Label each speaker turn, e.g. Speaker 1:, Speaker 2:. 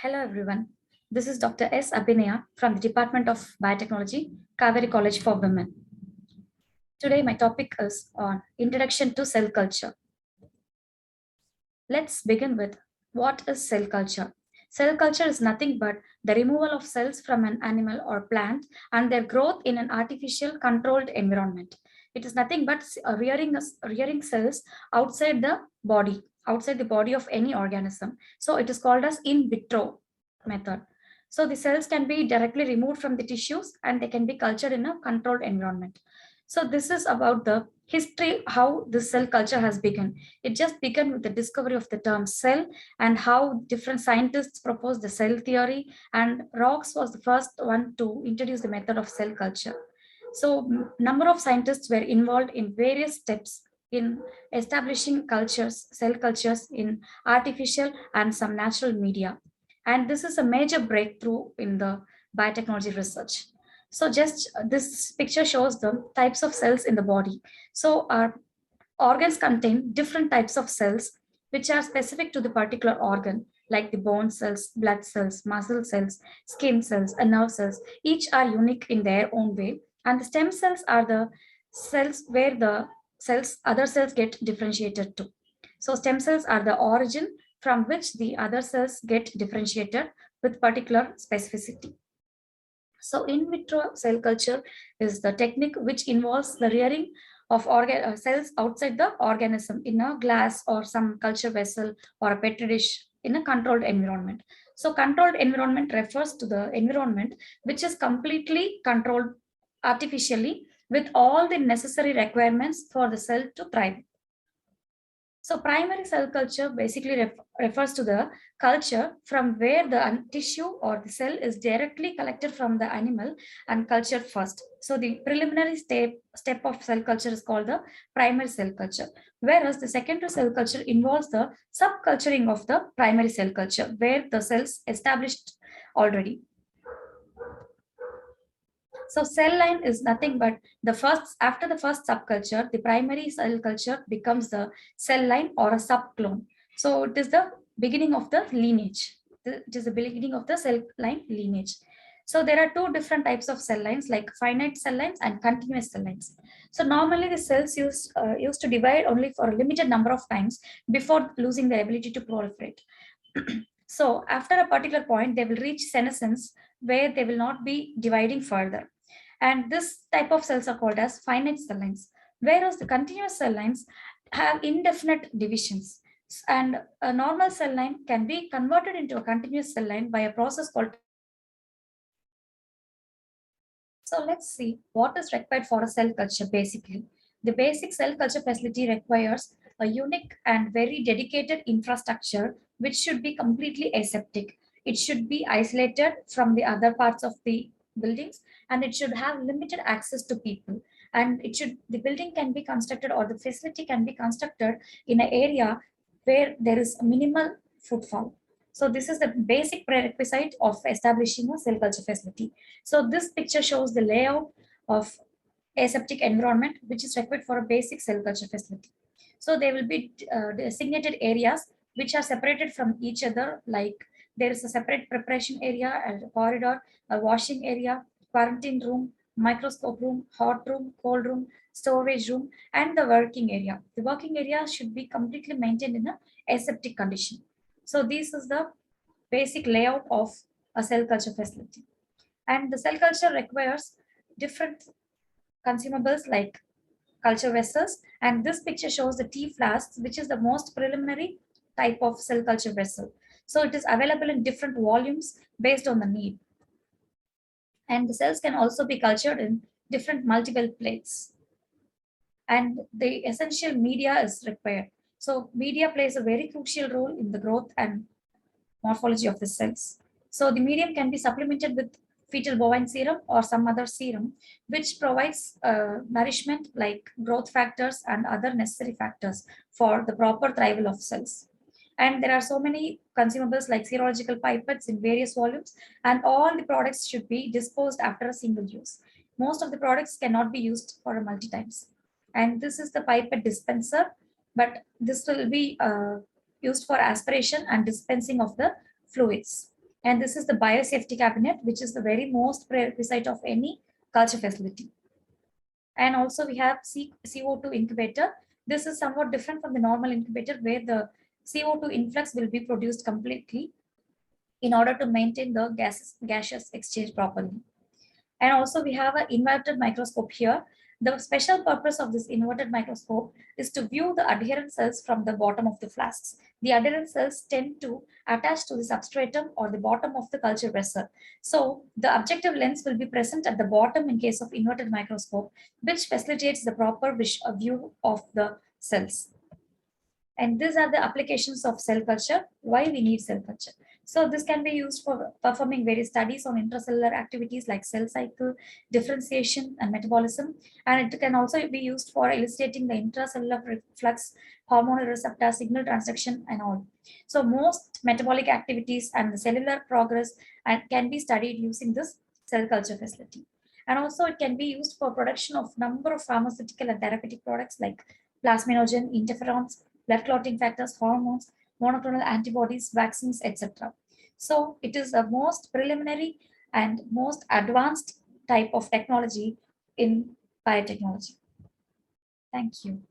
Speaker 1: Hello everyone. This is Dr. S. Abinaya from the Department of Biotechnology, Kaveri College for Women. Today my topic is on Introduction to Cell Culture. Let's begin with what is cell culture. Cell culture is nothing but the removal of cells from an animal or plant and their growth in an artificial controlled environment. It is nothing but rearing cells outside the body of any organism. So it is called as in vitro method. So the cells can be directly removed from the tissues and they can be cultured in a controlled environment. So this is about the history, how this cell culture has begun. It just began with the discovery of the term cell and how different scientists proposed the cell theory, and Rocks was the first one to introduce the method of cell culture. So number of scientists were involved in various steps in establishing cell cultures in artificial and some natural media. And this is a major breakthrough in the biotechnology research. So just this picture shows the types of cells in the body. So our organs contain different types of cells which are specific to the particular organ, like the bone cells, blood cells, muscle cells, skin cells, and nerve cells. Each are unique in their own way. And the stem cells are the cells where the other cells get differentiated to. So stem cells are the origin from which the other cells get differentiated with particular specificity. So in vitro cell culture is the technique which involves the rearing of cells outside the organism in a glass or some culture vessel or a petri dish in a controlled environment. So controlled environment refers to the environment which is completely controlled artificially with all the necessary requirements for the cell to thrive. So primary cell culture basically refers to the culture from where the tissue or the cell is directly collected from the animal and cultured first. So the preliminary step of cell culture is called the primary cell culture, whereas the secondary cell culture involves the subculturing of the primary cell culture, where the cells established already. So cell line is nothing but after the first subculture, the primary cell culture becomes the cell line or a subclone. So it is the beginning of the lineage. It is the beginning of the cell line lineage. So there are two different types of cell lines, like finite cell lines and continuous cell lines. So normally the cells used to divide only for a limited number of times before losing their ability to proliferate. So after a particular point, they will reach senescence where they will not be dividing further. And this type of cells are called as finite cell lines, whereas the continuous cell lines have indefinite divisions. And a normal cell line can be converted into a continuous cell line by a process called. So let's see what is required for a cell culture basically. The basic cell culture facility requires a unique and very dedicated infrastructure which should be completely aseptic. It should be isolated from the other parts of the buildings, and it should have limited access to people. And the building can be constructed, or the facility can be constructed in an area where there is a minimal footfall. So this is the basic prerequisite of establishing a cell culture facility. So this picture shows the layout of aseptic environment which is required for a basic cell culture facility. So there will be designated areas which are separated from each other, like there is a separate preparation area, a corridor, a washing area, quarantine room, microscope room, hot room, cold room, storage room, and the working area. The working area should be completely maintained in a aseptic condition. So this is the basic layout of a cell culture facility. And the cell culture requires different consumables like culture vessels. And this picture shows the tea flasks, which is the most preliminary type of cell culture vessel. So it is available in different volumes based on the need. And the cells can also be cultured in different multiple plates. And the essential media is required. So media plays a very crucial role in the growth and morphology of the cells. So the medium can be supplemented with fetal bovine serum or some other serum, which provides nourishment like growth factors and other necessary factors for the proper thrival of cells. And there are so many consumables like serological pipettes in various volumes, and all the products should be disposed after a single use. Most of the products cannot be used for a multi times. And this is the pipette dispenser, but this will be used for aspiration and dispensing of the fluids. And this is the biosafety cabinet, which is the very most prerequisite of any culture facility. And also we have CO2 incubator. This is somewhat different from the normal incubator where the CO2 influx will be produced completely in order to maintain the gaseous exchange properly. And also we have an inverted microscope here. The special purpose of this inverted microscope is to view the adherent cells from the bottom of the flasks. The adherent cells tend to attach to the substratum or the bottom of the culture vessel. So the objective lens will be present at the bottom in case of inverted microscope, which facilitates the proper view of the cells. And these are the applications of cell culture, why we need cell culture. So this can be used for performing various studies on intracellular activities like cell cycle, differentiation, and metabolism. And it can also be used for illustrating the intracellular flux, hormonal receptor, signal transduction, and all. So most metabolic activities and the cellular progress can be studied using this cell culture facility. And also it can be used for production of number of pharmaceutical and therapeutic products like plasminogen, interferons, blood clotting factors, hormones, monoclonal antibodies, vaccines, etc. So it is the most preliminary and most advanced type of technology in biotechnology. Thank you.